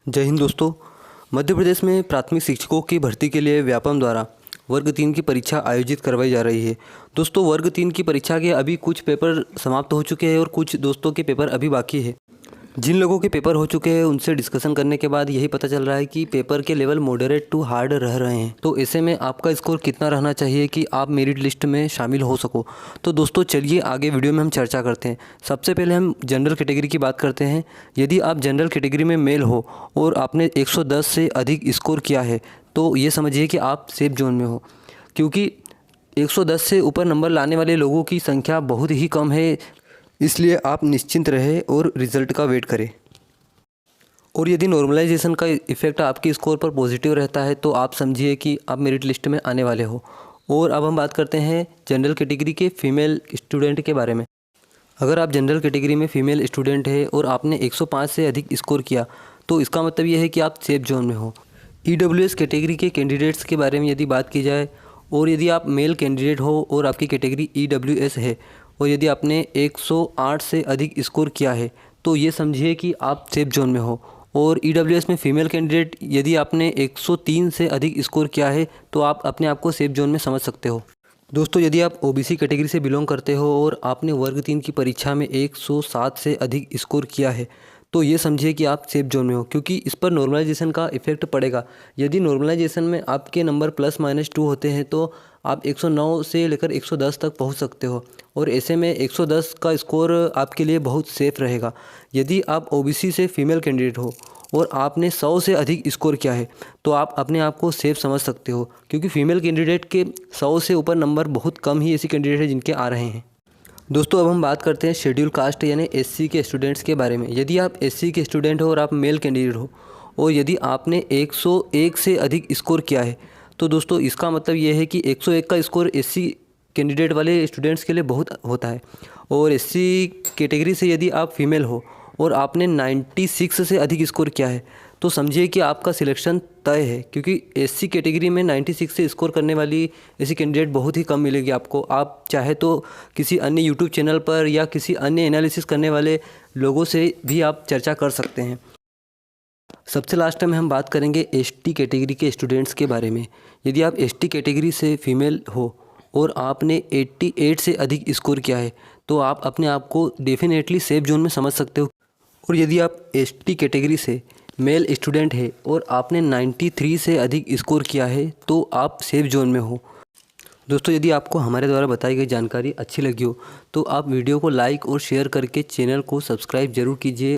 जय हिंद दोस्तों। मध्य प्रदेश में प्राथमिक शिक्षकों की भर्ती के लिए व्यापम द्वारा वर्ग 3 की परीक्षा आयोजित करवाई जा रही है। दोस्तों, वर्ग 3 की परीक्षा के अभी कुछ पेपर समाप्त हो चुके हैं और कुछ दोस्तों के पेपर अभी बाकी है। जिन लोगों के पेपर हो चुके हैं उनसे डिस्कशन करने के बाद यही पता चल रहा है कि पेपर के लेवल मॉडरेट टू हार्ड रह रहे हैं। तो ऐसे में आपका स्कोर कितना रहना चाहिए कि आप मेरिट लिस्ट में शामिल हो सको। तो दोस्तों चलिए आगे वीडियो में हम चर्चा करते हैं। सबसे पहले हम जनरल कैटेगरी की बात करते हैं। यदि आप जनरल कैटेगरी में मेल हो और आपने 110 से अधिक स्कोर किया है तो ये समझिए कि आप सेफ जोन में हो, क्योंकि 110 से ऊपर नंबर लाने वाले लोगों की संख्या बहुत ही कम है। इसलिए आप निश्चिंत रहें और रिज़ल्ट का वेट करें। और यदि नॉर्मलाइजेशन का इफ़ेक्ट आपके स्कोर पर पॉजिटिव रहता है तो आप समझिए कि आप मेरिट लिस्ट में आने वाले हो। और अब हम बात करते हैं जनरल कैटेगरी के फीमेल स्टूडेंट के बारे में। अगर आप जनरल कैटेगरी में फ़ीमेल स्टूडेंट है और आपने 105 से अधिक स्कोर किया तो इसका मतलब यह है कि आप सेफ जोन में हो। EWS कैटेगरी के कैंडिडेट्स के बारे में यदि बात की जाए, और यदि आप मेल कैंडिडेट हो और आपकी कैटेगरी EWS है और यदि आपने 108 से अधिक स्कोर किया है तो ये समझिए कि आप सेफ जोन में हो। और EWS में फ़ीमेल कैंडिडेट यदि आपने 103 से अधिक स्कोर किया है तो आप अपने आप को सेफ जोन में समझ सकते हो। दोस्तों, यदि आप OBC कैटेगरी से बिलोंग करते हो और आपने वर्ग 3 की परीक्षा में 107 से अधिक स्कोर किया है तो ये समझिए कि आप सेफ जोन में हो, क्योंकि इस पर नॉर्मलाइजेशन का इफेक्ट पड़ेगा। यदि नॉर्मलाइजेशन में आपके नंबर +-2 होते हैं तो आप 109 से लेकर 110 तक पहुंच सकते हो, और ऐसे में 110 का स्कोर आपके लिए बहुत सेफ रहेगा। यदि आप OBC से फीमेल कैंडिडेट हो और आपने 100 से अधिक स्कोर किया है तो आप अपने आप को सेफ समझ सकते हो, क्योंकि फीमेल कैंडिडेट के 100 से ऊपर नंबर बहुत कम ही ऐसी कैंडिडेट है जिनके आ रहे हैं। दोस्तों, अब हम बात करते हैं शेड्यूल कास्ट यानी SC के स्टूडेंट्स के बारे में। यदि आप SC के स्टूडेंट हो और आप मेल कैंडिडेट हो और यदि आपने 101 से अधिक स्कोर किया है तो दोस्तों इसका मतलब ये है कि 101 का स्कोर SC कैंडिडेट वाले स्टूडेंट्स के लिए बहुत होता है। और SC कैटेगरी से यदि आप फीमेल हो और आपने 96 से अधिक स्कोर किया है तो समझिए कि आपका सिलेक्शन तय है, क्योंकि SC कैटेगरी में 96 से स्कोर करने वाली ऐसी कैंडिडेट बहुत ही कम मिलेगी आपको। आप चाहे तो किसी अन्य यूट्यूब चैनल पर या किसी अन्य एनालिसिस करने वाले लोगों से भी आप चर्चा कर सकते हैं। सबसे लास्ट में हम बात करेंगे ST कैटेगरी के स्टूडेंट्स के बारे में। यदि आप ST कैटेगरी से फीमेल हो और आपने 88 से अधिक स्कोर किया है तो आप अपने आप को डेफिनेटली सेफ जोन में समझ सकते हो। और यदि आप ST कैटेगरी से मेल स्टूडेंट है और आपने 93 से अधिक स्कोर किया है तो आप सेफ जोन में हो। दोस्तों, यदि आपको हमारे द्वारा बताई गई जानकारी अच्छी लगी हो तो आप वीडियो को लाइक और शेयर करके चैनल को सब्सक्राइब जरूर कीजिए।